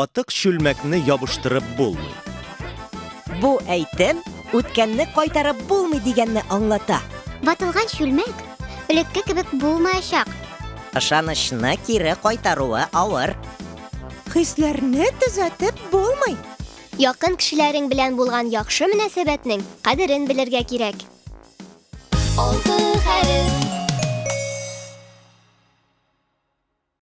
Ватык чүлмәкне ябыштырып булмый. Бу әйтем үткәнне кайтарып булмый дигәнне аңлата. Ватылган чүлмәк элекке кебек булмаячак. Ышанычны кире кайтаруы авыр. Хисләрне төзәтеп булмый. Якын кешеләрең белән булган яхшы мөнәсәбәтнең кадерен белергә кирәк. Алты хәреф.